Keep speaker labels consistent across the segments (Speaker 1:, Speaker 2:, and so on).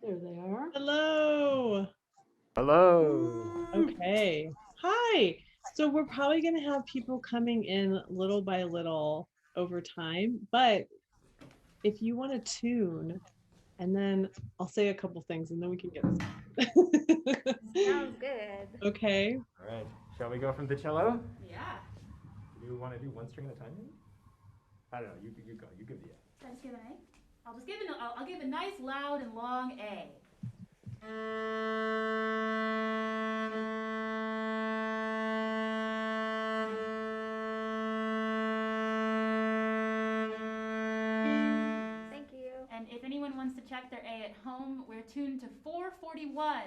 Speaker 1: There they are.
Speaker 2: Hello.
Speaker 3: Hello.
Speaker 2: Okay. Hi. So we're probably going to have people coming in little by little over time, but if you want to tune, and then I'll say a couple things and then we can get started.
Speaker 4: Sounds good.
Speaker 2: Okay.
Speaker 3: All right. Shall we go from the cello?
Speaker 4: Yeah.
Speaker 3: Do you want to do one string at a time? Maybe? I don't know. You go. You give the A.
Speaker 4: Should I just give an A? I'll give a nice loud and long A. Thank you. And if anyone wants to check their A at home, we're tuned to 441.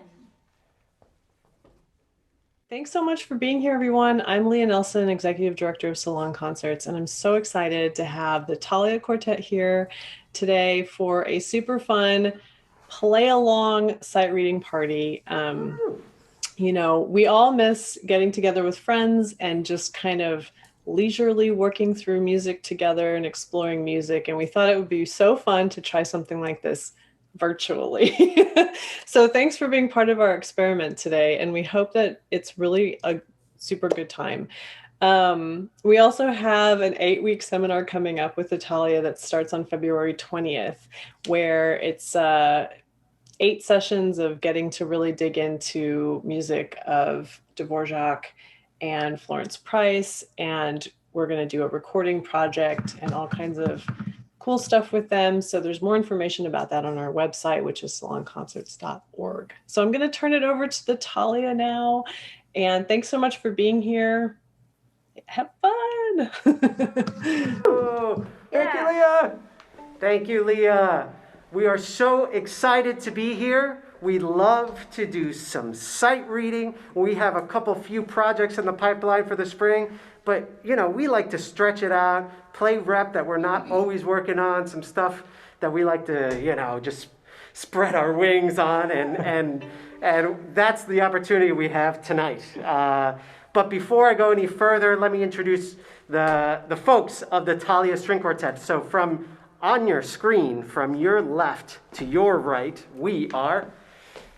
Speaker 2: Thanks so much for being here, everyone. I'm Leah Nelson, Executive Director of Salon Concerts, and I'm so excited to have the Thalea Quartet here today for a super fun play along sight reading party. We all miss getting together with friends and just kind of leisurely working through music together and exploring music. And we thought it would be so fun to try something like this virtually. So thanks for being part of our experiment today. And we hope that it's really a super good time. We also have an 8-week seminar coming up with Italia that starts on February 20th, where it's 8 sessions of getting to really dig into music of Dvorak and Florence Price. And we're going to do a recording project and all kinds of cool stuff with them. So there's more information about that on our website, which is salonconcerts.org. So I'm going to turn it over to the Talia now. And thanks so much for being here. Have fun.
Speaker 5: Oh, thank you, Leah. Thank you, Leah. We are so excited to be here. We love to do some sight reading. We have a few projects in the pipeline for the spring, but we like to stretch it out, play rep that we're not always working on, some stuff that we like to, just spread our wings on, and that's the opportunity we have tonight. But before I go any further, let me introduce the folks of the Thalea String Quartet. So on your screen, from your left to your right, we are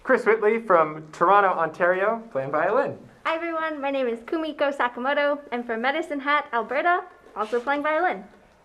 Speaker 3: Chris Whitley from Toronto, Ontario, playing violin.
Speaker 4: Hi everyone, my name is Kumiko Sakamoto. I'm from Medicine Hat, Alberta, also playing violin.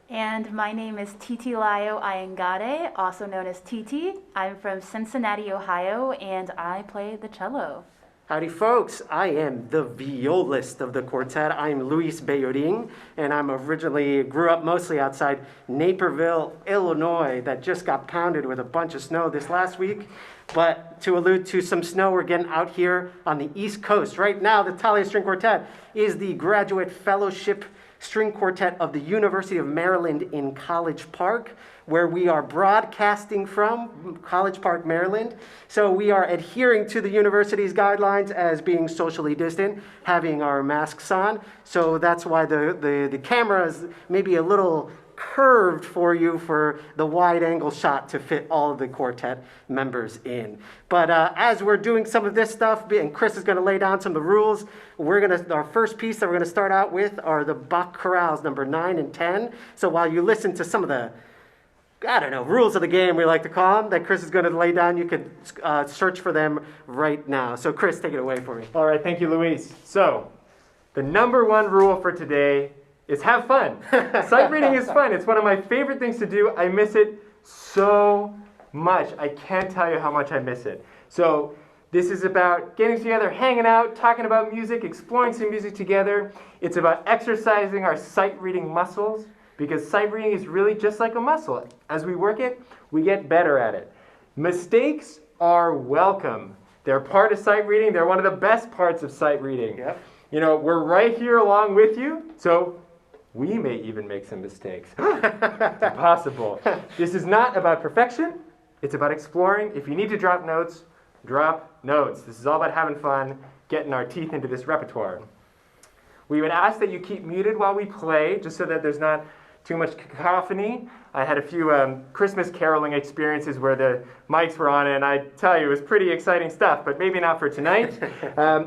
Speaker 6: And my name is Titi Layo Ayangade, also known as Titi. I'm from Cincinnati, Ohio, and I play the cello.
Speaker 5: Howdy folks, I am the violist of the quartet. I'm Luis Bayoring, and grew up mostly outside Naperville, Illinois, that just got pounded with a bunch of snow this last week. But to allude to some snow, we're getting out here on the East Coast. Right now, the Thalea String Quartet is the graduate fellowship string quartet of the University of Maryland in College Park, where we are broadcasting from College Park, Maryland. So we are adhering to the university's guidelines as being socially distant, having our masks on. So that's why the camera is maybe a little curved for you for the wide angle shot to fit all of the quartet members in. But as we're doing some of this stuff, and Chris is going to lay down some of the rules, our first piece that we're going to start out with are the Bach Chorales number 9 and 10. So while you listen to some of the rules of the game, we like to call them, that Chris is going to lay down, you can search for them right now. So Chris, take it away for me.
Speaker 3: All right, thank you, Luis. So, the number one rule for today is have fun. Sight reading is fun. It's one of my favorite things to do. I miss it so much. I can't tell you how much I miss it. So this is about getting together, hanging out, talking about music, exploring some music together. It's about exercising our sight reading muscles, because sight reading is really just like a muscle. As we work it, we get better at it. Mistakes are welcome. They're part of sight reading. They're one of the best parts of sight reading.
Speaker 5: Yep.
Speaker 3: We're right here along with you, so we may even make some mistakes. It's possible. This is not about perfection. It's about exploring. If you need to drop notes, drop notes. This is all about having fun, getting our teeth into this repertoire. We would ask that you keep muted while we play, just so that there's not too much cacophony. I had a few Christmas caroling experiences where the mics were on, and I tell you, it was pretty exciting stuff, but maybe not for tonight.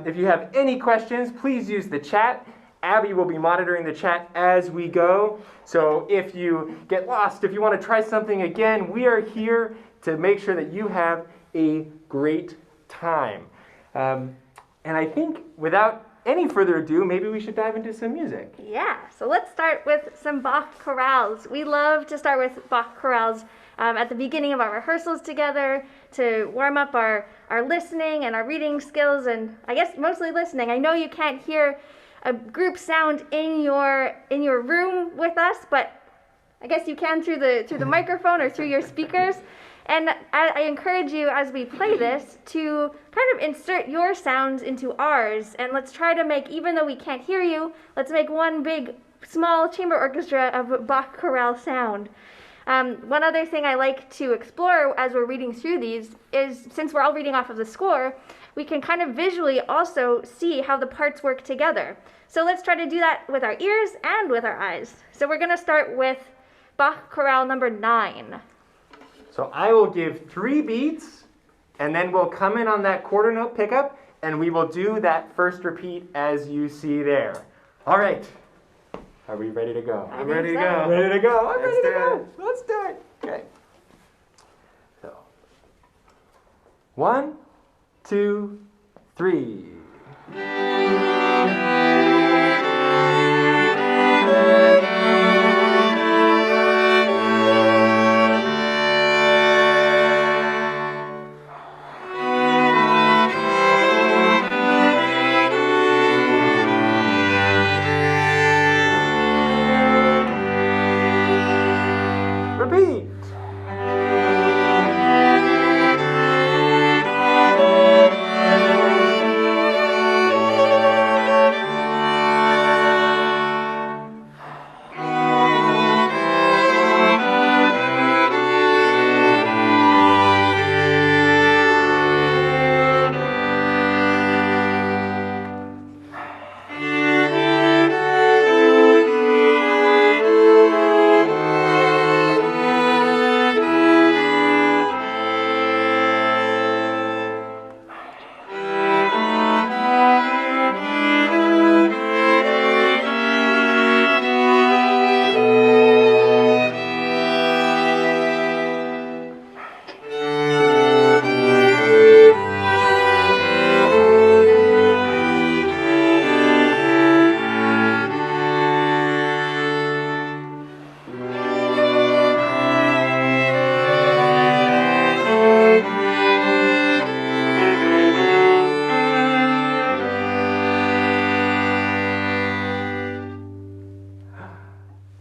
Speaker 3: If you have any questions, please use the chat. Abby will be monitoring the chat as we go. So if you get lost, if you want to try something again, we are here to make sure that you have a great time. And I think without any further ado, maybe we should dive into some music.
Speaker 4: Yeah, so let's start with some Bach chorales. We love to start with Bach chorales at the beginning of our rehearsals together to warm up our listening and our reading skills, and I guess mostly listening. I know you can't hear a group sound in your room with us, but I guess you can through the microphone or through your speakers. And I encourage you as we play this to kind of insert your sounds into ours, and let's try to make, even though we can't hear you, let's make one big small chamber orchestra of Bach chorale sound. One other thing I like to explore as we're reading through these is, since we're all reading off of the score, we can kind of visually also see how the parts work together. So let's try to do that with our ears and with our eyes. So we're going to start with Bach chorale number 9.
Speaker 3: So I will give 3 beats, and then we'll come in on that quarter note pickup, and we will do that first repeat as you see there. All right. Are we ready to go?
Speaker 5: I'm ready to go.
Speaker 3: Ready to go. I'm
Speaker 5: Let's
Speaker 3: ready to
Speaker 5: do
Speaker 3: go.
Speaker 5: it.
Speaker 3: Let's do it. Okay. So 1, 2, 3. Repeat.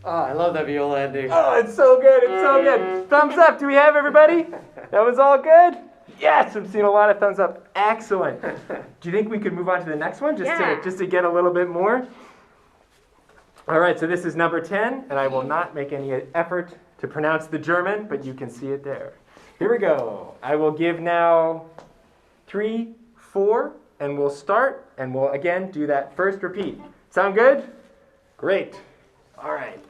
Speaker 5: Oh, I love that viola ending.
Speaker 3: Oh, it's so good. It's so good. Thumbs up. Do we have everybody? That was all good? Yes, I'm seeing a lot of thumbs up. Excellent. Do you think we could move on to the next one just to get a little bit more? All right, so this is number 10, and I will not make any effort to pronounce the German, but you can see it there. Here we go. I will give now 3, 4, and we'll start, and we'll again do that first repeat. Sound good? Great. All right.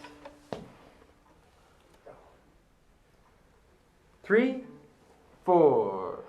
Speaker 3: 3, 4.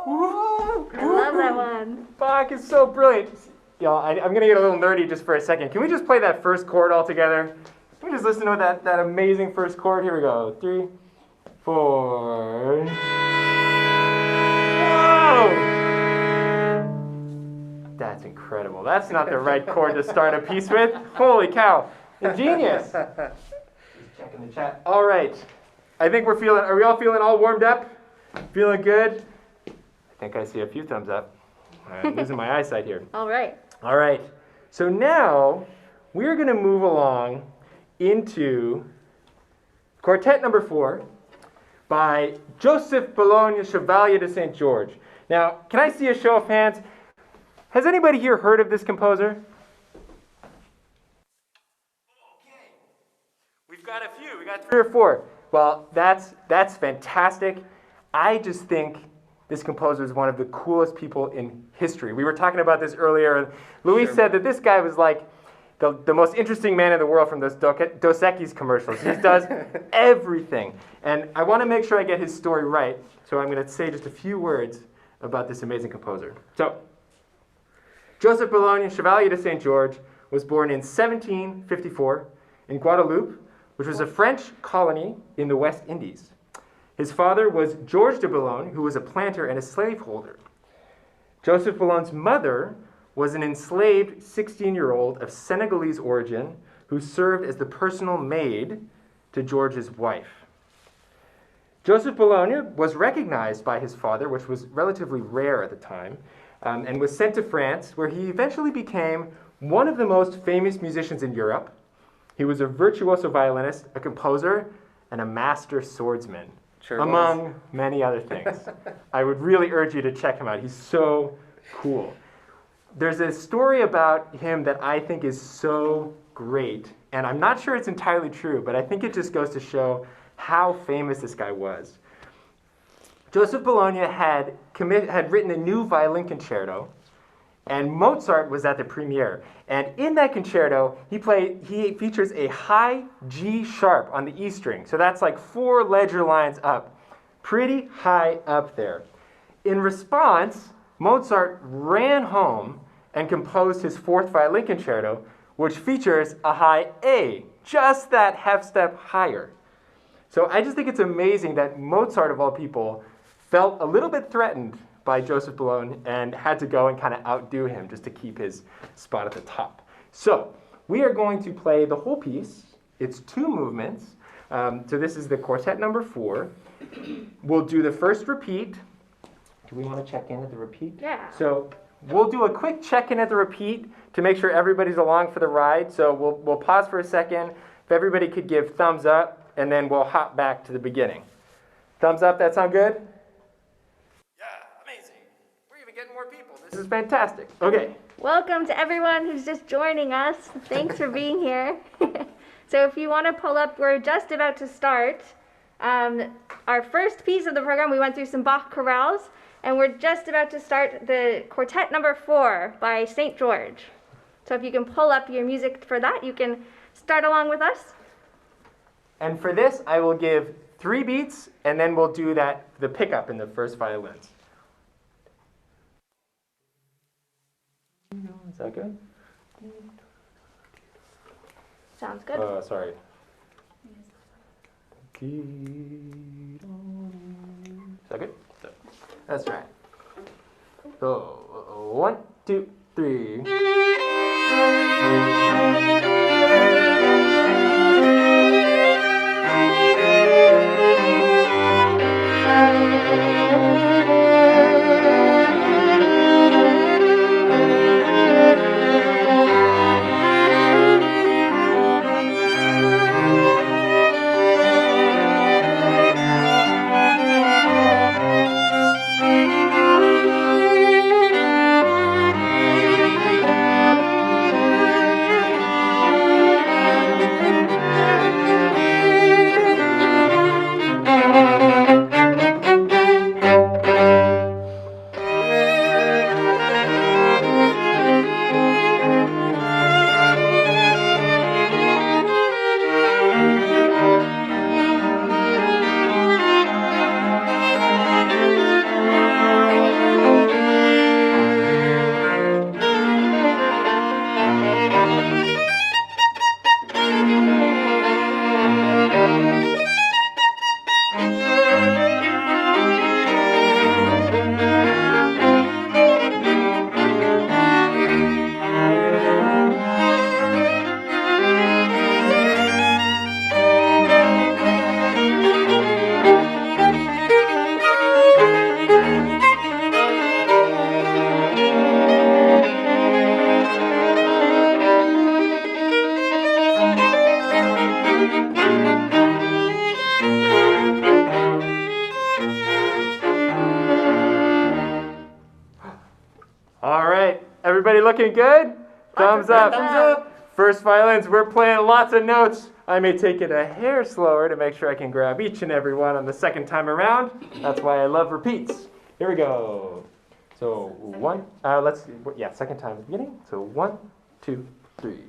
Speaker 4: I love that one.
Speaker 3: Bach is so brilliant. Y'all, I'm going to get a little nerdy just for a second. Can we just play that first chord all together? Can we just listen to that amazing first chord? Here we go. 3, 4. Whoa! That's incredible. That's not the right chord to start a piece with. Holy cow. Ingenious. Just checking the chat. All right. I think are we all feeling all warmed up? Feeling good? I think I see a few thumbs up. I'm losing my eyesight here.
Speaker 4: All right.
Speaker 3: All right. So now we're going to move along into Quartet number 4 by Joseph Bologna, Chevalier de St. George. Now, can I see a show of hands? Has anybody here heard of this composer? Okay. We've got a few. We got 3 or 4. Well, that's fantastic. I just think this composer is one of the coolest people in history. We were talking about this earlier. Luis said that this guy was like the most interesting man in the world from those Dos Equis commercials. He does everything. And I want to make sure I get his story right, so I'm going to say just a few words about this amazing composer. So, Joseph Bologna, Chevalier de St. George, was born in 1754 in Guadeloupe, which was a French colony in the West Indies. His father was Georges de Boulogne, who was a planter and a slaveholder. Joseph Boulogne's mother was an enslaved 16-year-old of Senegalese origin who served as the personal maid to George's wife. Joseph Bologna was recognized by his father, which was relatively rare at the time, and was sent to France, where he eventually became one of the most famous musicians in Europe. He was a virtuoso violinist, a composer, and a master swordsman, among many other things. I would really urge you to check him out. He's so cool. There's a story about him that I think is so great, and I'm not sure it's entirely true, but I think it just goes to show how famous this guy was. Joseph Bologna had written a new violin concerto, and Mozart was at the premiere. And in that concerto, he features a high G sharp on the E string. So that's like 4 ledger lines up, pretty high up there. In response, Mozart ran home and composed his 4th violin concerto, which features a high A, just that half step higher. So I just think it's amazing that Mozart, of all people, felt a little bit threatened by Joseph Bologna and had to go and kind of outdo him just to keep his spot at the top. So we are going to play the whole piece. It's 2 movements. So this is the quartet number 4. We'll do the first repeat. Do we want to check in at the repeat?
Speaker 4: Yeah.
Speaker 3: So we'll do a quick check-in at the repeat to make sure everybody's along for the ride. So we'll pause for a second. If everybody could give thumbs up, and then we'll hop back to the beginning. Thumbs up, that sound good? Yeah, amazing. We're even getting more people. This is fantastic. Okay.
Speaker 4: Welcome to everyone who's just joining us. Thanks for being here. So if you want to pull up, we're just about to start. Our first piece of the program, we went through some Bach chorales, and we're just about to start the quartet number 4 by St. George. So if you can pull up your music for that, you can start along with us.
Speaker 3: And for this, I will give 3 beats, and then we'll do the pickup in the first violins. Is that good?
Speaker 4: Sounds good.
Speaker 3: Sorry. Is that good? That's right. So, 1, 2, 3. Everybody looking good? Thumbs up.
Speaker 4: thumbs up.
Speaker 3: First violins, we're playing lots of notes. I may take it a hair slower to make sure I can grab each and every one on the second time around. That's why I love repeats. Here we go. So one, let's see, yeah, second time at the beginning. So 1, 2, 3.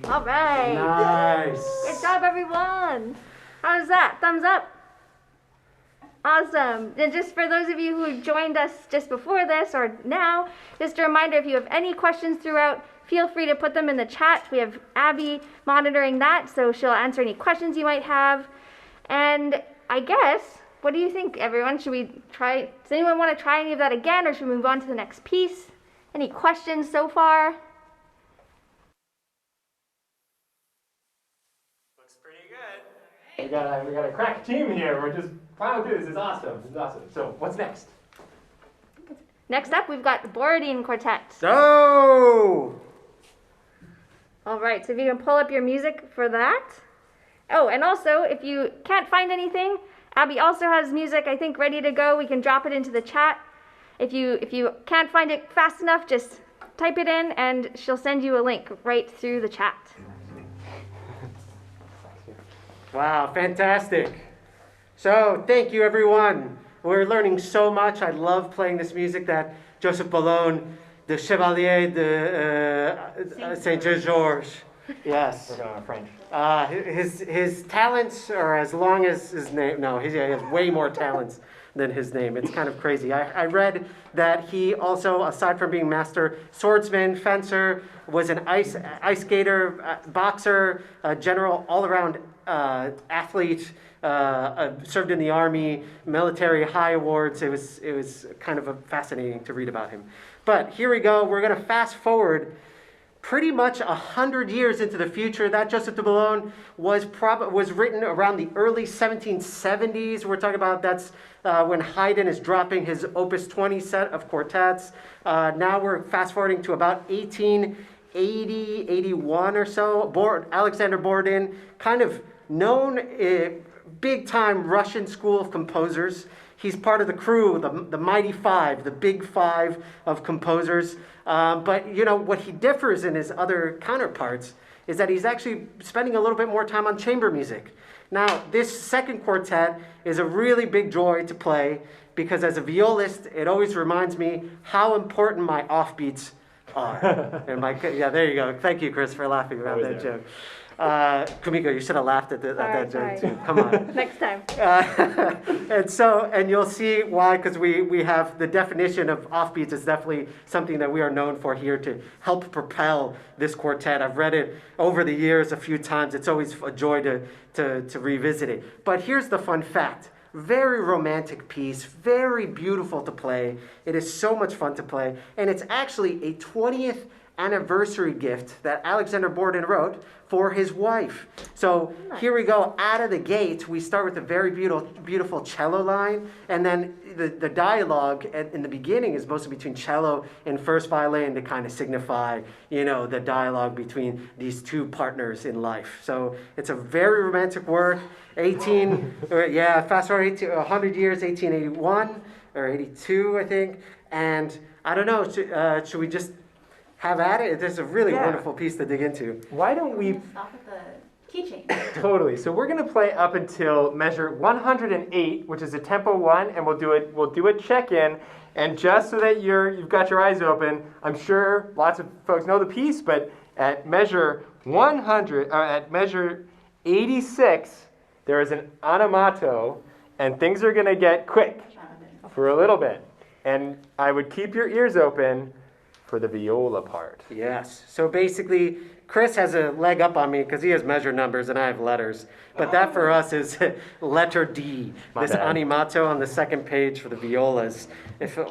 Speaker 4: All right.
Speaker 5: Nice.
Speaker 4: Good job, everyone. How was that? Thumbs up. Awesome. And just for those of you who joined us just before this or now, just a reminder, if you have any questions throughout, feel free to put them in the chat. We have Abby monitoring that, so she'll answer any questions you might have. And I guess, what do you think, everyone? Should we try, does anyone want to try any of that again, or should we move on to the next piece? Any questions so far?
Speaker 3: Looks pretty good. We got a crack team here. We're just plowing through. This is awesome. This is awesome. So what's next?
Speaker 4: Next up, we've got Violin Quartet.
Speaker 5: So.
Speaker 4: All right, so if you can pull up your music for that. Oh, and also, if you can't find anything, Abby also has music, I think, ready to go. We can drop it into the chat. If you can't find it fast enough, just type it in, and she'll send you a link right through the chat.
Speaker 5: Wow, fantastic. So thank you, everyone. We're learning so much. I love playing this music that Joseph Boulogne, the Chevalier de Saint Georges. Yes.
Speaker 3: We're going on French.
Speaker 5: His talents are as long as his name. No, he has way more talents than his name. It's kind of crazy. I read that he also, aside from being master swordsman, fencer, was an ice skater, boxer, general, all-around athlete. Served in the army, military high awards. It was kind of fascinating to read about him. But here we go. We're going to fast forward pretty much 100 years into the future. That Joseph de Boulogne was written around the early 1770s. We're talking about that's when Haydn is dropping his Opus 20 set of quartets. Now we're fast forwarding to about 1880, 81 or so. Alexander Borodin, kind of known big-time Russian school of composers. He's part of the crew, the Mighty Five, the Big Five of composers. But you know what he differs in his other counterparts is that he's actually spending a little bit more time on chamber music. Now, this second quartet is a really big joy to play because as a violist, it always reminds me how important my offbeats are. Yeah, there you go. Thank you, Chris, for laughing about that joke. Kumiko, you should have laughed at that joke too. Come on.
Speaker 4: Next time.
Speaker 5: And you'll see why, because we have the definition of offbeats is definitely something that we are known for here to help propel this quartet. I've read it over the years a few times. It's always a joy to revisit it. But here's the fun fact. Very romantic piece, very beautiful to play. It is so much fun to play. And it's actually a 20th anniversary gift that Alexander Borodin wrote for his wife. So here we go, out of the gate, we start with a very beautiful cello line, and then the dialogue in the beginning is mostly between cello and first violin to kind of signify, the dialogue between these two partners in life. So it's a very romantic work. Fast forward to 100 years, 1881 or 82, I think. And I don't know, should we just have at it? It's a really wonderful piece to dig into.
Speaker 3: Why don't we...
Speaker 6: Stop at the keychain.
Speaker 3: Totally. So we're going to play up until measure 108, which is a tempo 1, and we'll do a check-in. And just so that you've got your eyes open, I'm sure lots of folks know the piece, but at measure 86, there is an animato, and things are going to get quick for a little bit. And I would keep your ears open for the viola part.
Speaker 5: Yes. So basically, Chris has a leg up on me because he has measure numbers and I have letters. But that for us is letter D. This animato on the second page for the violas,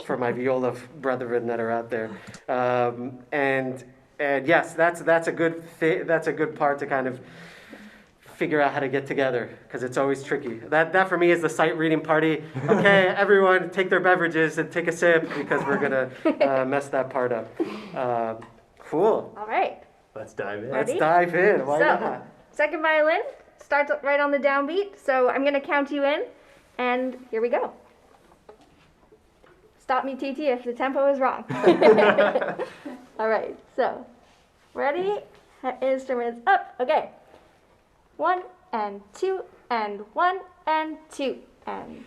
Speaker 5: for my viola brethren that are out there. And yes, that's a good part to kind of figure out how to get together because it's always tricky. That for me is the sight reading party. Okay, everyone take their beverages and take a sip because we're gonna mess that part up. Cool.
Speaker 4: All right.
Speaker 3: Let's dive in.
Speaker 4: Ready?
Speaker 5: Let's dive in. Why
Speaker 4: So,
Speaker 5: not?
Speaker 4: second violin starts right on the downbeat. So I'm going to count you in, and here we go. Stop me, TT, if the tempo is wrong. All right. So, ready? Instruments up. Okay. 1 and 2 and 1 and 2 and.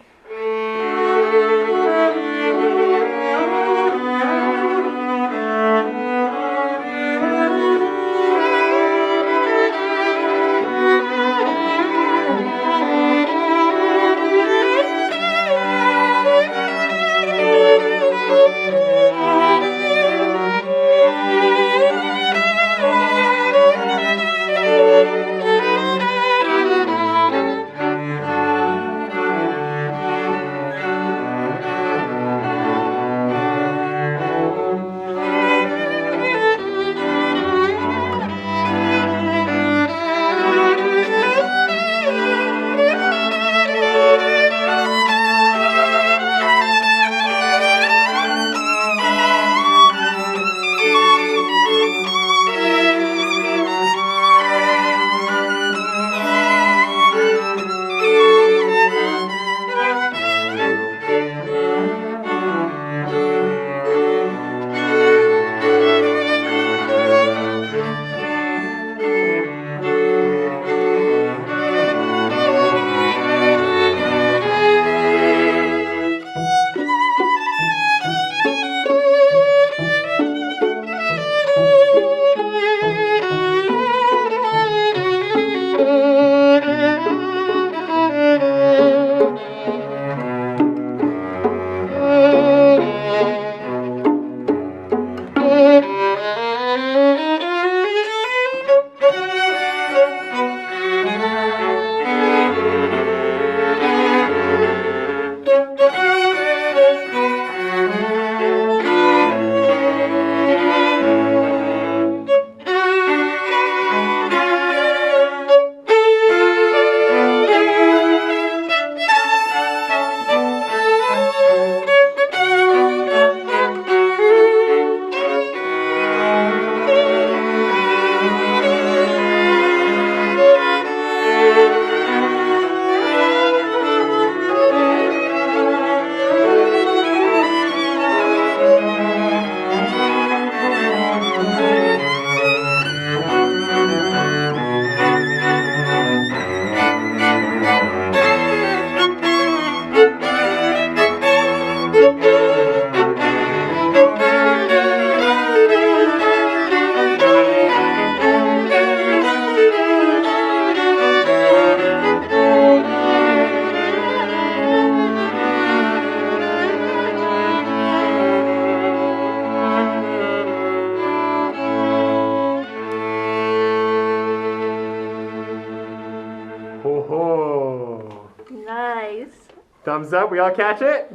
Speaker 3: Thumbs up. We all catch it?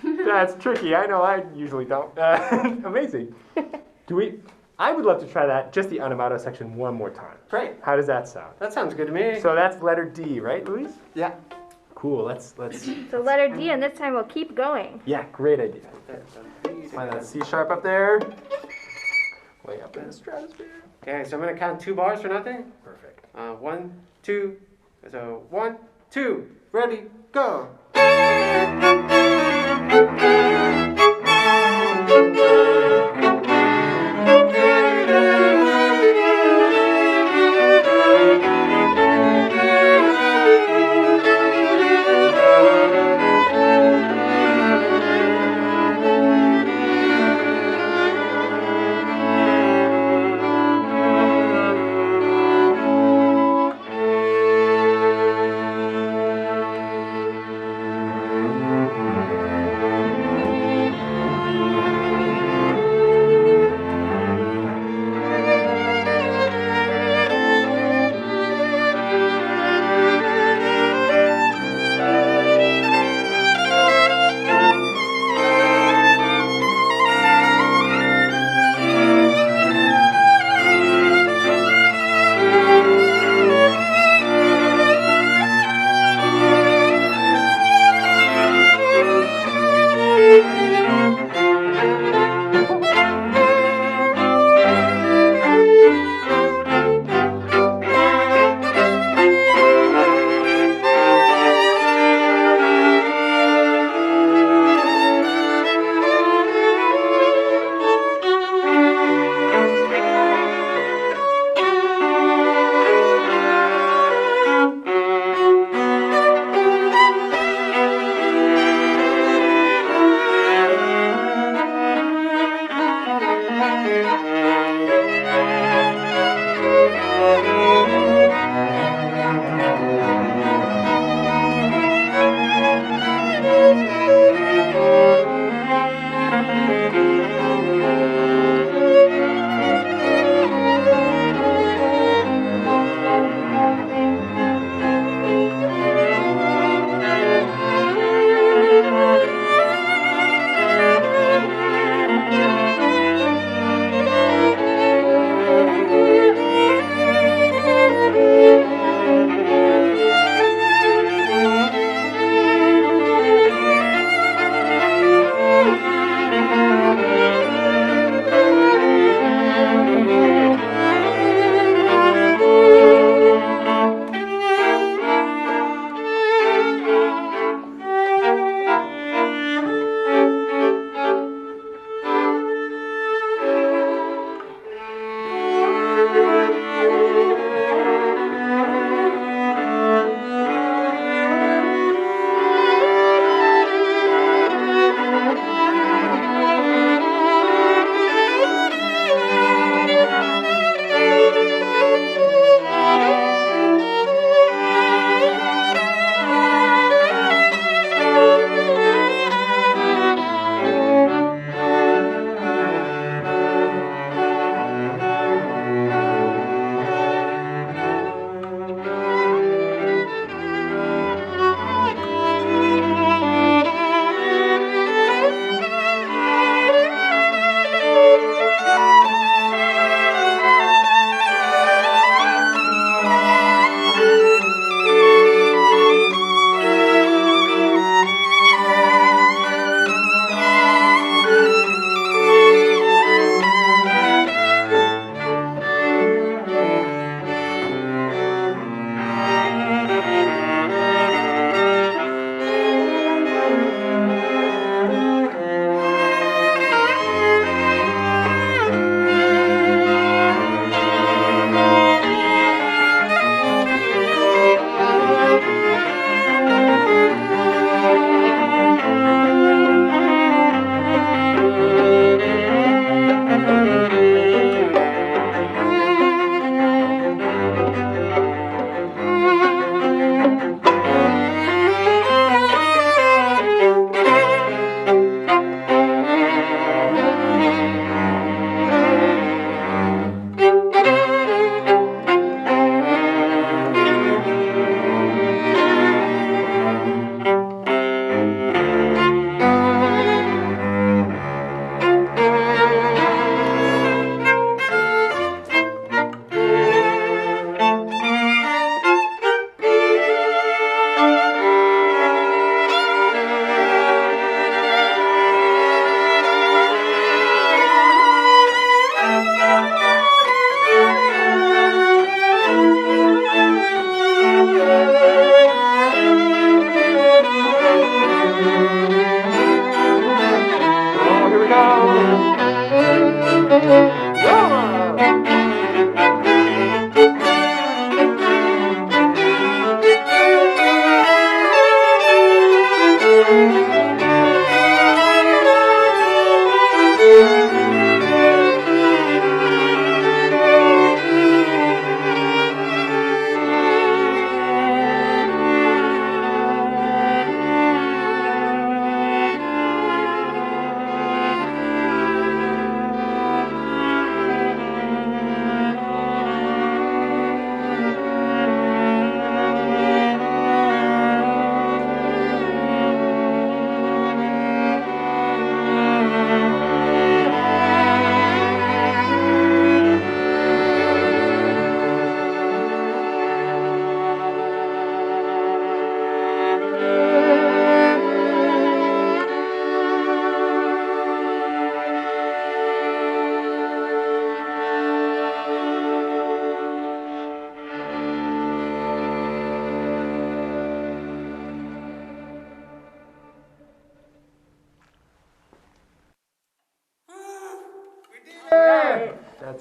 Speaker 3: That's tricky. I know I usually don't. Amazing. I would love to try that, just the animato section one more time.
Speaker 5: Great.
Speaker 3: How does that sound?
Speaker 5: That sounds good to me.
Speaker 3: So that's letter D, right, Luis?
Speaker 5: Yeah.
Speaker 3: Cool. Let's.
Speaker 4: So letter D, and this time we'll keep going.
Speaker 3: Yeah, great idea. Find that C sharp up there. Way up in the stratosphere.
Speaker 5: Okay, so I'm gonna count 2 bars for nothing.
Speaker 3: Perfect.
Speaker 5: 1, 2. So 1, 2. Ready, go.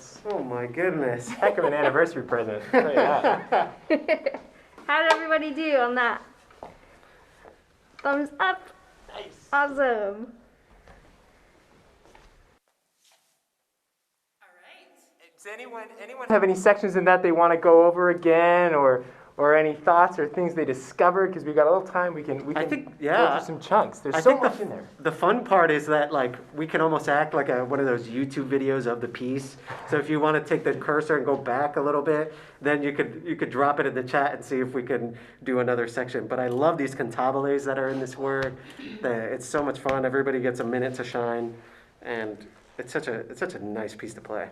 Speaker 3: notes.
Speaker 5: Oh my goodness.
Speaker 3: Heck of an anniversary present. I'll tell you that.
Speaker 4: How did everybody do on that? Thumbs up.
Speaker 3: Nice.
Speaker 4: Awesome.
Speaker 3: Does anyone have any sections in that they want to go over again, or any thoughts or things they discovered? Because we've got a little time, we can
Speaker 5: I think,
Speaker 3: go
Speaker 5: yeah.
Speaker 3: through some chunks. There's
Speaker 5: I
Speaker 3: so
Speaker 5: think
Speaker 3: much in there.
Speaker 5: the fun part is that like we can almost act like one of those YouTube videos of the piece. So if you want to take the cursor and go back a little bit, then you could drop it in the chat and see if we can do another section. But I love these cantables that are in this work. It's so much fun. Everybody gets a minute to shine, and it's such a nice piece to play.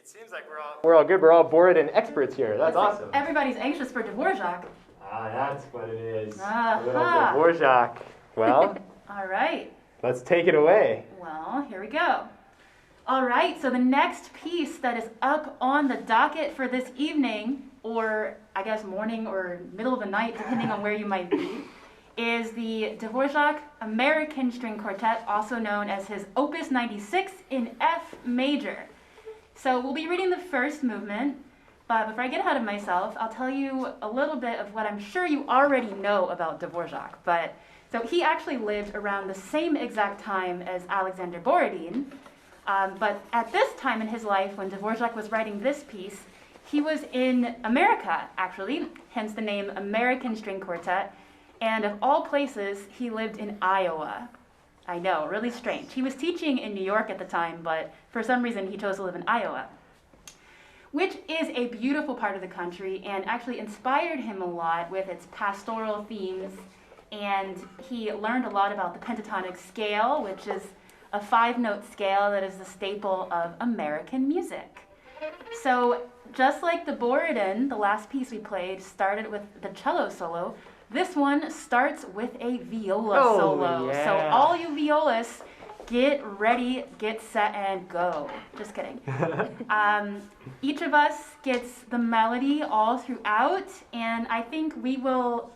Speaker 3: It seems like we're all good. We're all bored and experts here. That's awesome.
Speaker 6: Everybody's anxious for Dvorak.
Speaker 3: That's what it is.
Speaker 6: Aha.
Speaker 3: A little Dvorak. Well,
Speaker 6: All right.
Speaker 3: let's take it away.
Speaker 6: Well, here we go. All right, so the next piece that is up on the docket for this evening, or I guess morning or middle of the night, depending on where you might be, is the Dvorak American String Quartet, also known as his Opus 96 in F major. So we'll be reading the first movement, but before I get ahead of myself, I'll tell you a little bit of what I'm sure you already know about Dvorak. So he actually lived around the same exact time as Alexander Borodin, but at this time in his life, when Dvorak was writing this piece, he was in America, actually, hence the name American String Quartet, and of all places, he lived in Iowa. I know, really strange. He was teaching in New York at the time, but for some reason he chose to live in Iowa, which is a beautiful part of the country and actually inspired him a lot with its pastoral themes. And he learned a lot about the pentatonic scale, which is a 5-note scale that is the staple of American music. So just like the Borodin, the last piece we played, started with the cello solo, this one starts with a viola solo.
Speaker 5: Yeah.
Speaker 6: So all you violas, get ready, get set, and go. Just kidding. Each of us gets the melody all throughout, and I think we will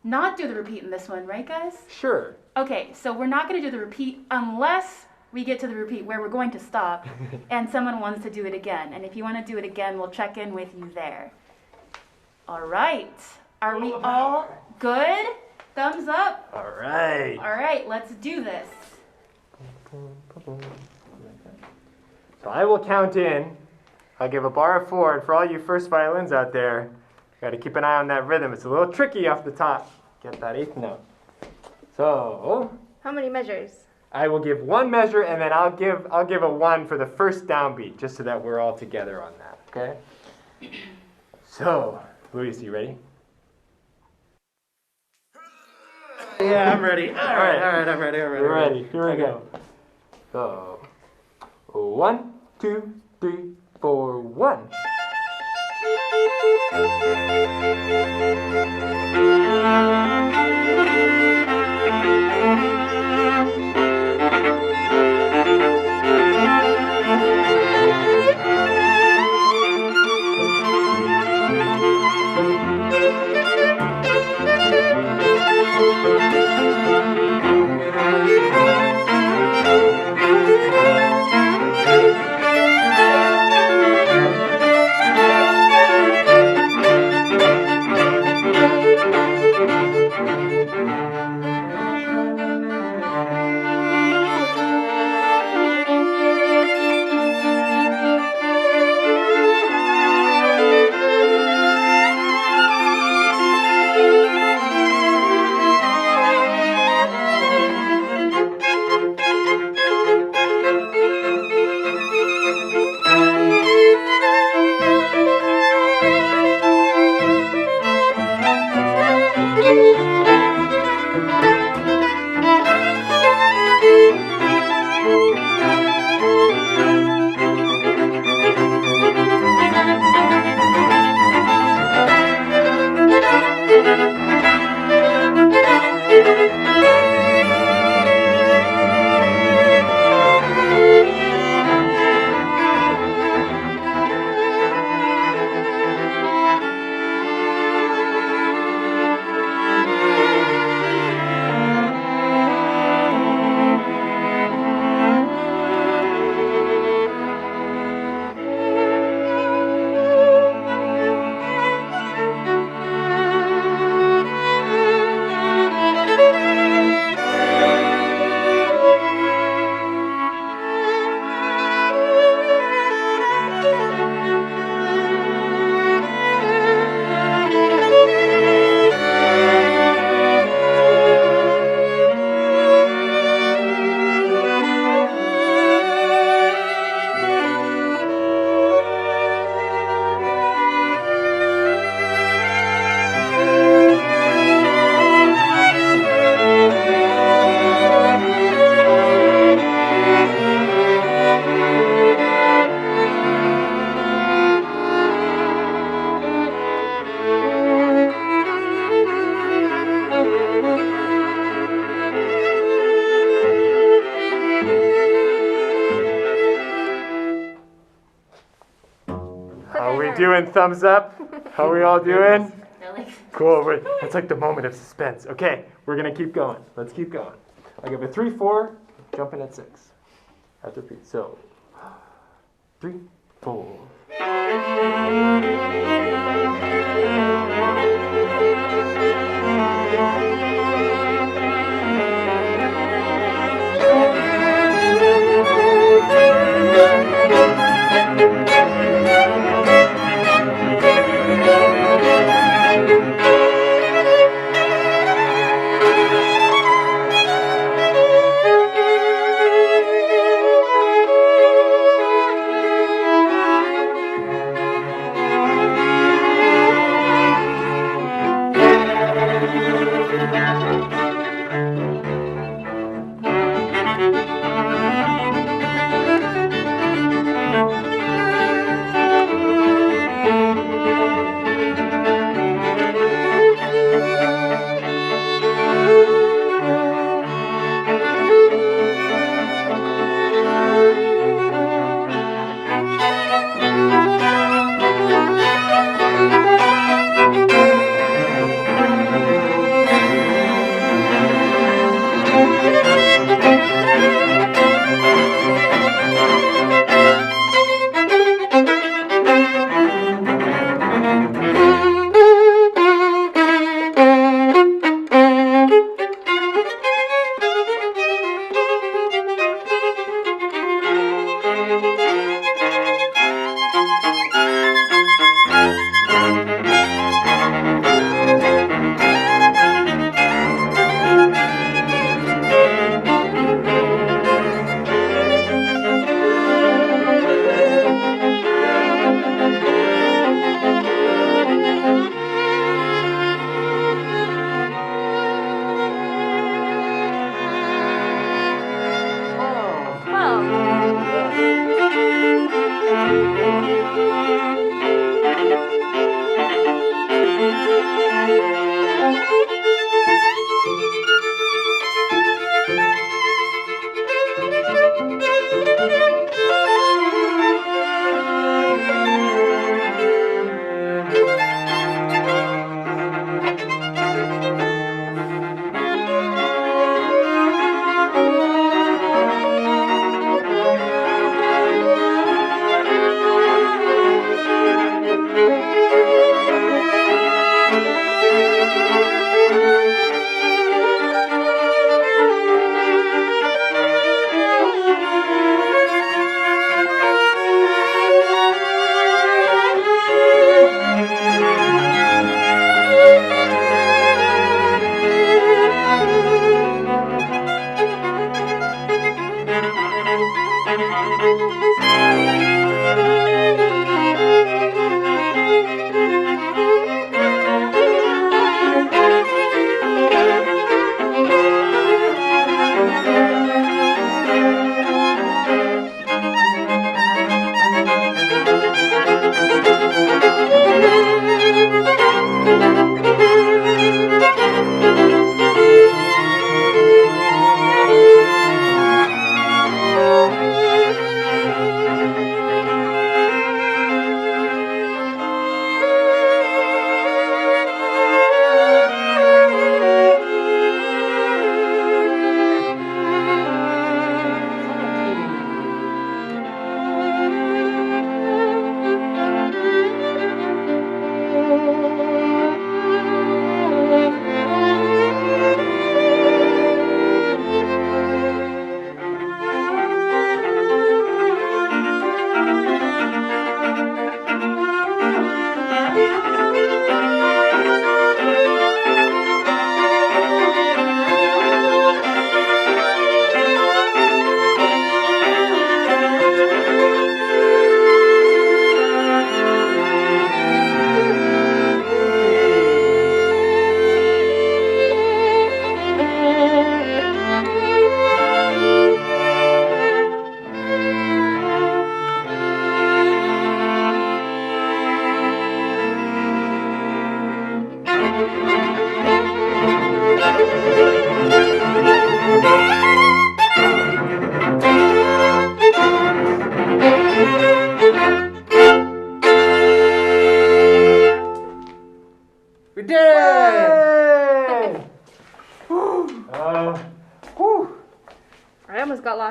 Speaker 6: not do the repeat in this one, right, guys?
Speaker 3: Sure.
Speaker 6: Okay, so we're not going to do the repeat unless we get to the repeat where we're going to stop and someone wants to do it again. And if you want to do it again, we'll check in with you there. All right. Are we all good? Thumbs up.
Speaker 3: All right.
Speaker 6: All right, let's do this.
Speaker 3: So I will count in. I'll give a bar of 4, and for all you first violins out there, got to keep an eye on that rhythm. It's a little tricky off the top. Get that 8th note. So
Speaker 4: How many measures?
Speaker 3: I will give 1 measure, and then I'll give a 1 for the first downbeat, just so that we're all together on that. Okay. So, Luis, you ready?
Speaker 5: Yeah, I'm ready. All right, I'm ready.
Speaker 3: We're ready. Here we go. So, 1, 2, 3, 4, 1. doing? Thumbs up? How are we all doing?
Speaker 6: They're like,
Speaker 3: Cool. It's like the moment of suspense. Okay, we're gonna keep going. Let's keep going. I give a 3-4, jumping at 6. After repeat. So 3, 4.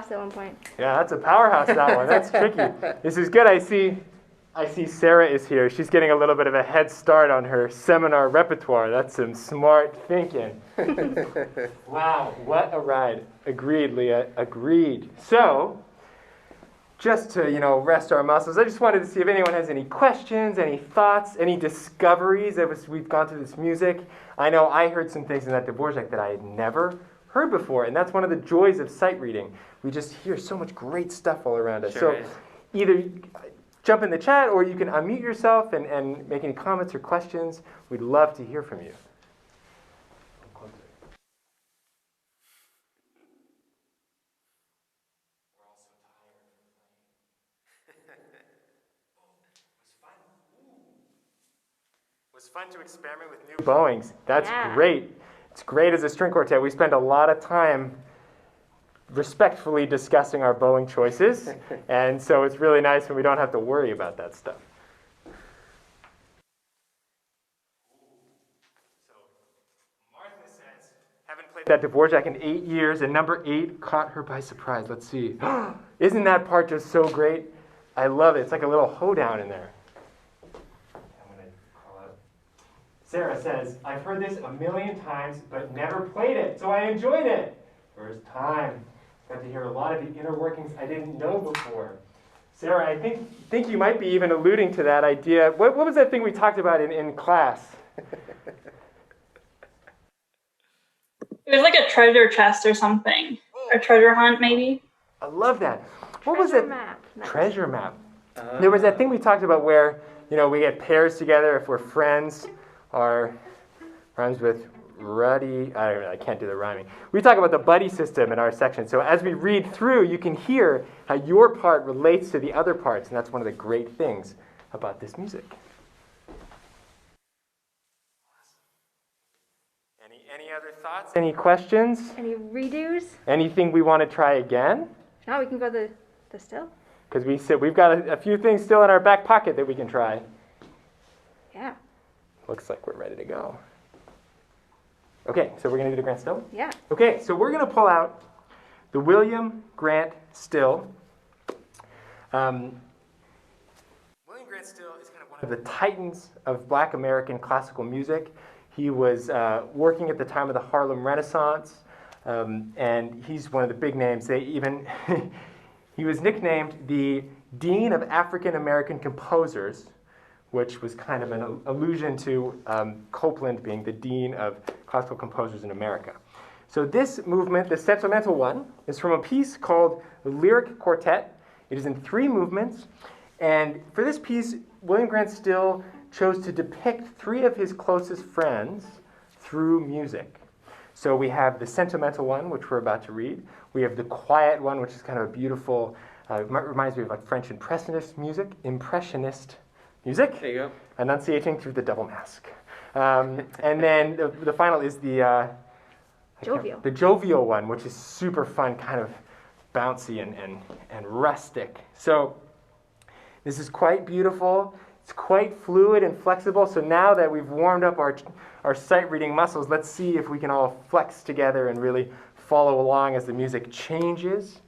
Speaker 4: powerhouse at one point.
Speaker 3: Yeah, that's a powerhouse, that one. That's tricky. This is good. I see Sarah is here. She's getting a little bit of a head start on her seminar repertoire. That's some smart thinking. Wow, what a ride. Agreed, Leah. Agreed. So, just to, rest our muscles, I just wanted to see if anyone has any questions, any thoughts, any discoveries as we've gone through this music. I know I heard some things in that Dvorak that I had never heard before, and that's one of the joys of sight reading. We just hear so much great stuff all around us.
Speaker 5: Sure
Speaker 3: so
Speaker 5: is.
Speaker 3: either jump in the chat or you can unmute yourself and make any comments or questions. We'd love to hear from you. It was fun to experiment with new bowings. That's great. It's great as a string quartet. We spend a lot of time respectfully discussing our bowing choices, and so it's really nice when we don't have to worry about that stuff. So Martha says, haven't played that Dvorak in 8 years, and number 8 caught her by surprise. Let's see. Isn't that part just so great? I love it. It's like a little hoedown in there. Sarah says, I've heard this a million times, but never played it, so I enjoyed it. First time. Got to hear a lot of the inner workings I didn't know before. Sarah, I think you might be even alluding to that idea. What was that thing we talked about in class?
Speaker 1: It was like a treasure chest or something. A treasure hunt, maybe.
Speaker 3: I love that. What was
Speaker 4: Treasure
Speaker 3: it?
Speaker 4: map. Nice.
Speaker 3: Treasure map. There was that thing we talked about where, we get pairs together if we're friends. Our rhymes with ruddy. I can't do the rhyming. We talk about the buddy system in our section. So as we read through, you can hear how your part relates to the other parts, and that's one of the great things about this music. Any other thoughts? Any questions?
Speaker 4: Any redos?
Speaker 3: Anything we want to try again?
Speaker 4: Now we can go the still.
Speaker 3: Because we've got a few things still in our back pocket that we can try.
Speaker 4: Yeah.
Speaker 3: Looks like we're ready to go. Okay, so we're going to do the Grant Still?
Speaker 4: Yeah.
Speaker 3: Okay, so we're going to pull out the William Grant Still. William Grant Still is kind of one of the titans of Black American classical music. He was working at the time of the Harlem Renaissance, and he's one of the big names. He was nicknamed the Dean of African American Composers, which was kind of an allusion to Copland being the Dean of Classical Composers in America. So this movement, the sentimental one, is from a piece called the Lyric Quartet. It is in 3 movements, and for this piece, William Grant Still chose to depict 3 of his closest friends through music. So we have the sentimental one, which we're about to read. We have the quiet one, which is kind of a beautiful, reminds me of like French Impressionist music.
Speaker 5: There you go.
Speaker 3: Enunciating through the double mask. And then the final is the
Speaker 4: Jovial.
Speaker 3: The jovial one, which is super fun, kind of bouncy and rustic. So this is quite beautiful. It's quite fluid and flexible. So now that we've warmed up our sight reading muscles, let's see if we can all flex together and really follow along as the music changes.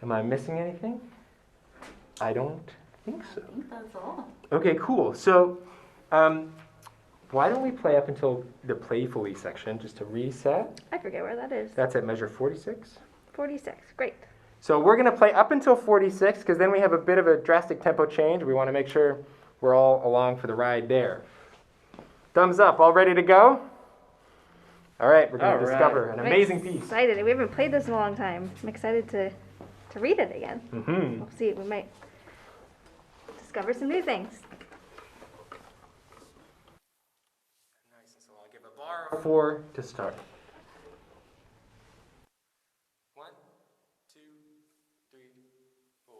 Speaker 3: Am I missing anything? I don't think so.
Speaker 6: I think that's all.
Speaker 3: Okay, cool. So why don't we play up until the playfully section just to reset?
Speaker 4: I forget where that is.
Speaker 3: That's at measure 46.
Speaker 4: 46. Great.
Speaker 3: So we're going to play up until 46 because then we have a bit of a drastic tempo change. We want to make sure we're all along for the ride there. Thumbs up. All ready to go? All right, we're going to discover an amazing piece.
Speaker 4: Excited. We haven't played this in a long time. I'm excited to read it again.
Speaker 3: Mm-hmm.
Speaker 4: We'll see. We might discover some new things.
Speaker 3: Nice. So I'll give a bar 4 to start. 1, 2, 3, 4.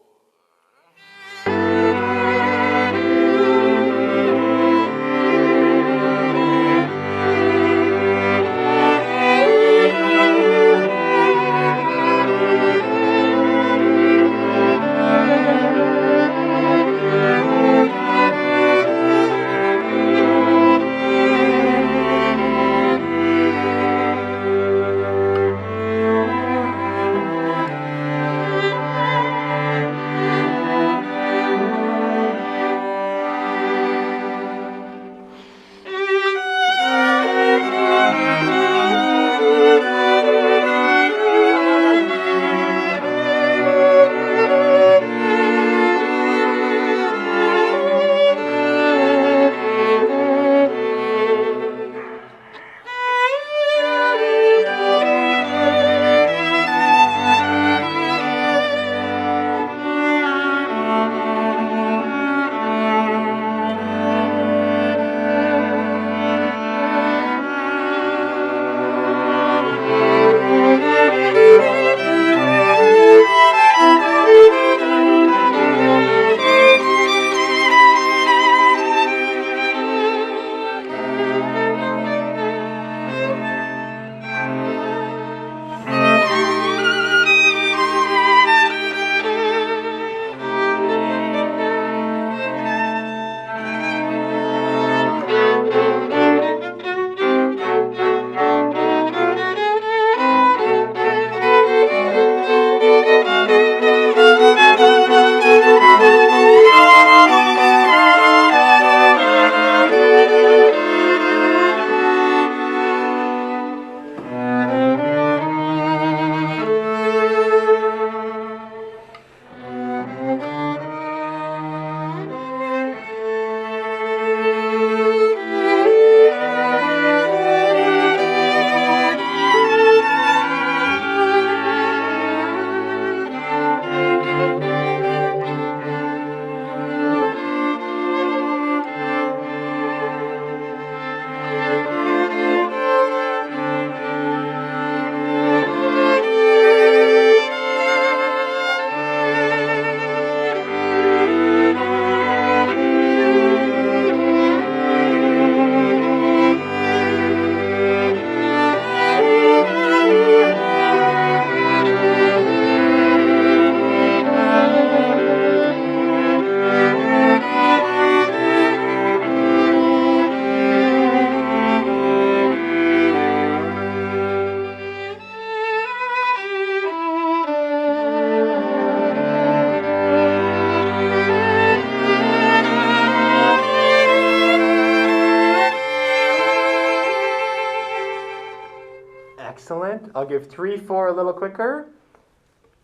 Speaker 3: give 3, 4 a little quicker.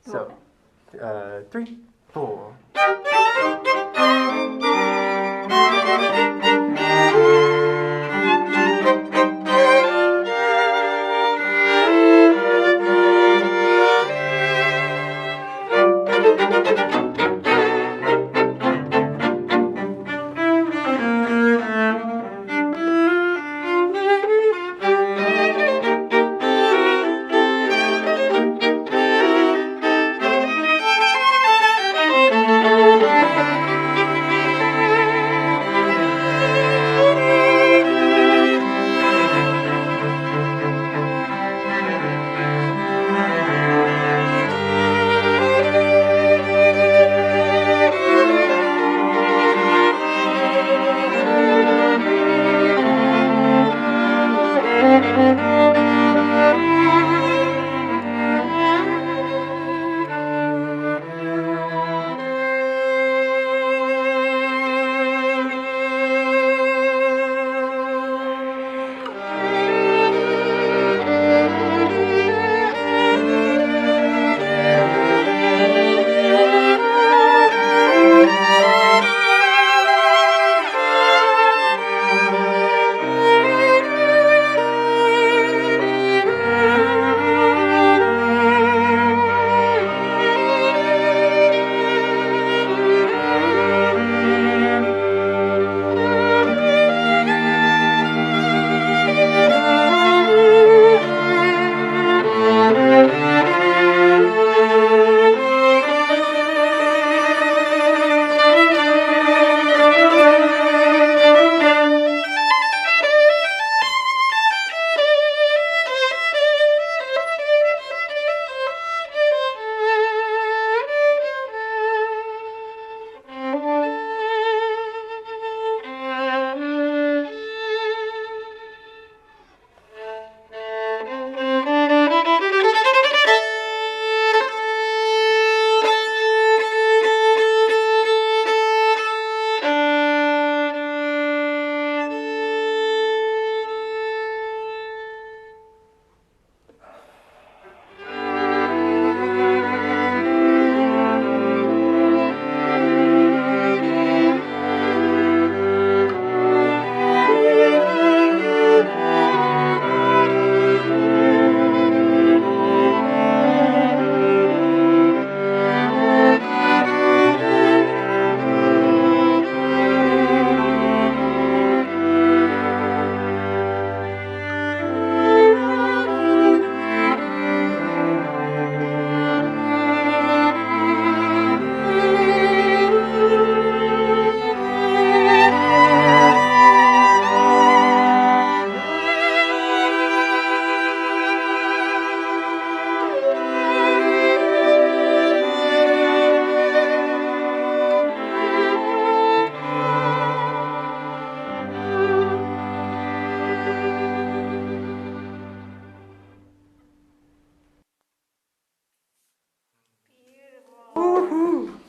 Speaker 3: So, 3, 4.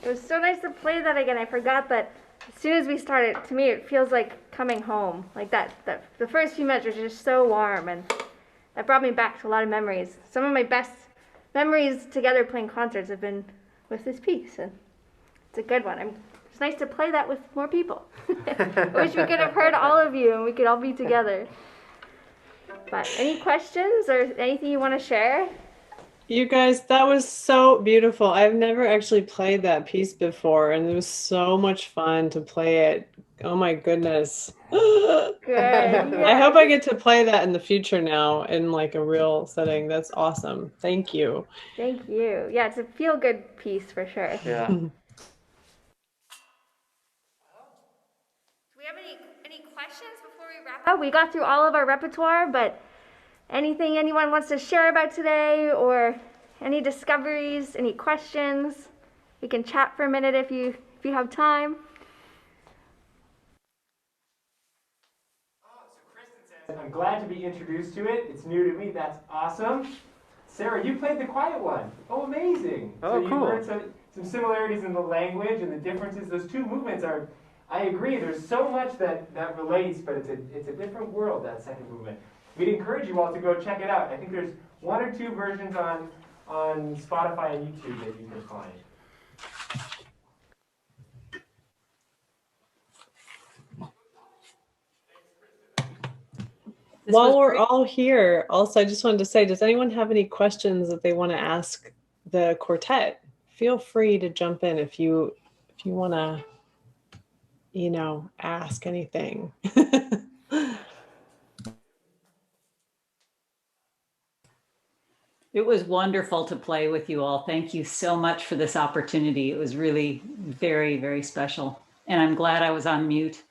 Speaker 4: It was so nice to play that again. I forgot that as soon as we started, to me, it feels like coming home. Like that the first few minutes were just so warm, and that brought me back to a lot of memories. Some of my best memories together playing concerts have been with this piece, and it's a good one. It's nice to play that with more people. I wish we could have heard all of you and we could all be together. But any questions or anything you want to share?
Speaker 2: You guys, that was so beautiful. I've never actually played that piece before, and it was so much fun to play it. Oh my goodness.
Speaker 4: Good.
Speaker 2: I hope I get to play that in the future now in like a real setting. That's awesome. Thank you.
Speaker 4: Thank you. Yeah, it's a feel-good piece for sure.
Speaker 5: Yeah.
Speaker 4: Do we have any questions before we wrap up? We got through all of our repertoire, but anything anyone wants to share about today, or any discoveries, any questions? We can chat for a minute if you have time.
Speaker 3: I'm glad to be introduced to it. It's new to me. That's awesome. Sarah, you played the quiet one. Oh, amazing.
Speaker 5: Oh,
Speaker 3: so
Speaker 5: cool.
Speaker 3: You heard some similarities in the language and the differences. Those two movements are, I agree, there's so much that relates, but it's a different world, that second movement. We'd encourage you all to go check it out. I think there's one or two versions on Spotify and YouTube that you can find.
Speaker 2: While we're all here, also, I just wanted to say, does anyone have any questions that they want to ask the quartet? Feel free to jump in if you want to, ask anything.
Speaker 7: It was wonderful to play with you all. Thank you so much for this opportunity. It was really very, very special. And I'm glad I was on mute.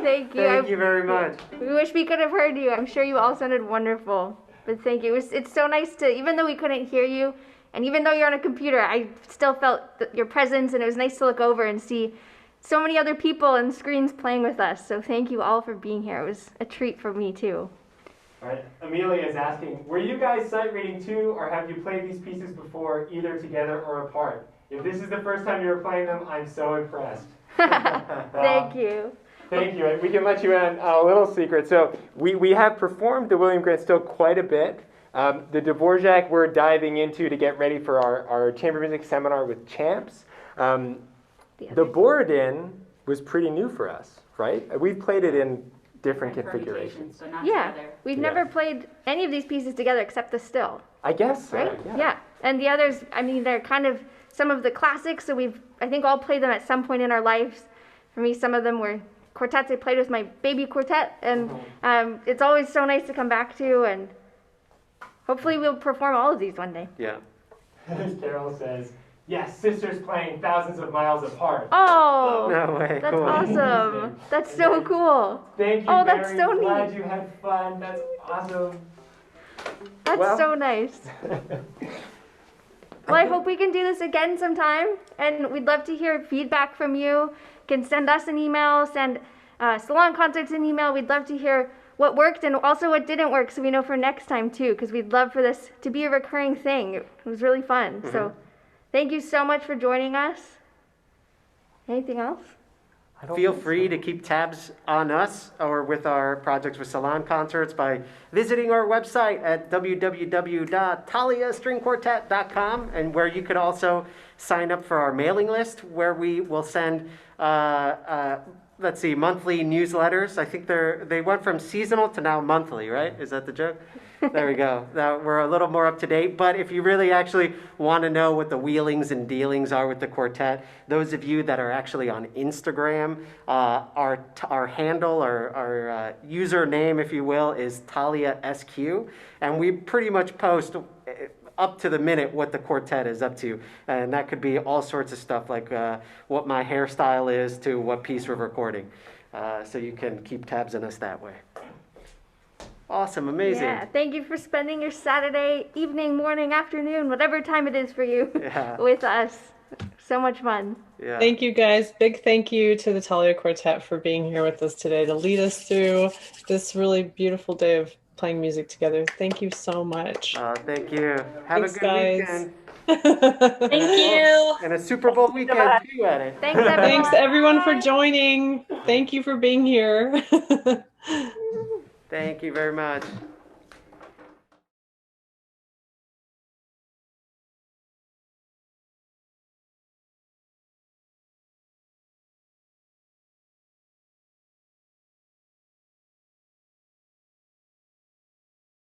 Speaker 4: Thank you.
Speaker 5: Thank you very much.
Speaker 4: We wish we could have heard you. I'm sure you all sounded wonderful. But thank you. It's so nice to, even though we couldn't hear you, and even though you're on a computer, I still felt your presence, and it was nice to look over and see so many other people and screens playing with us. So thank you all for being here. It was a treat for me too.
Speaker 3: All right, Amelia is asking, were you guys sight reading too, or have you played these pieces before, either together or apart? If this is the first time you were playing them, I'm so impressed.
Speaker 4: Thank you.
Speaker 3: Thank you. We can let you in on a little secret. So we have performed the William Grant Still quite a bit. The Dvorak we're diving into to get ready for our chamber music seminar with champs. The Borodin was pretty new for us, right? We've played it in different configurations.
Speaker 6: But not
Speaker 4: Yeah,
Speaker 6: together.
Speaker 4: we've never played any of these pieces together except the still,
Speaker 3: I guess so,
Speaker 4: right?
Speaker 3: yeah.
Speaker 4: And the others, I mean, they're kind of some of the classics, so we've, I think, all played them at some point in our lives. For me, some of them were quartets I played with my baby quartet, and it's always so nice to come back to, and hopefully we'll perform all of these one day.
Speaker 5: Yeah.
Speaker 3: As Carol says, yes, sisters playing thousands of miles apart.
Speaker 4: Oh,
Speaker 5: No way.
Speaker 4: that's
Speaker 5: Cool.
Speaker 4: awesome. That's so cool.
Speaker 3: Thank you,
Speaker 4: Oh, that's
Speaker 3: Mary.
Speaker 4: so neat.
Speaker 3: Glad you had fun. That's awesome.
Speaker 4: That's
Speaker 3: Well-
Speaker 4: so nice. Well, I hope we can do this again sometime, and we'd love to hear feedback from you. You can send us an email, send Salon Concerts an email. We'd love to hear what worked and also what didn't work, so we know for next time too, because we'd love for this to be a recurring thing. It was really fun. So thank you so much for joining us. Anything else?
Speaker 5: Feel free to keep tabs on us or with our projects with Salon Concerts by visiting our website at www.thaleastringquartet.com, and where you could also sign up for our mailing list, where we will send monthly newsletters. I think they went from seasonal to now monthly, right? Is that the joke? There we go. Now we're a little more up to date. But if you really actually want to know what the wheelings and dealings are with the quartet, those of you that are actually on Instagram, our handle, our username, if you will, is Thalea SQ, and we pretty much post up to the minute what the quartet is up to, and that could be all sorts of stuff like what my hairstyle is to what piece we're recording, so you can keep tabs on us that way. Awesome, amazing.
Speaker 4: Yeah, thank you for spending your Saturday evening, morning, afternoon, whatever time it is for you, with us. So much fun.
Speaker 5: Yeah.
Speaker 2: Thank you, guys. Big thank you to the Thalea Quartet for being here with us today to lead us through this really beautiful day of playing music together. Thank you so much.
Speaker 5: Thank you. Have
Speaker 2: Thanks,
Speaker 5: a good
Speaker 2: guys.
Speaker 5: weekend.
Speaker 1: Thank you.
Speaker 5: And a Super Bowl weekend too at it.
Speaker 4: Thanks, everyone.
Speaker 2: Thanks, everyone, for joining. Thank you for being here.
Speaker 5: Thank you very much.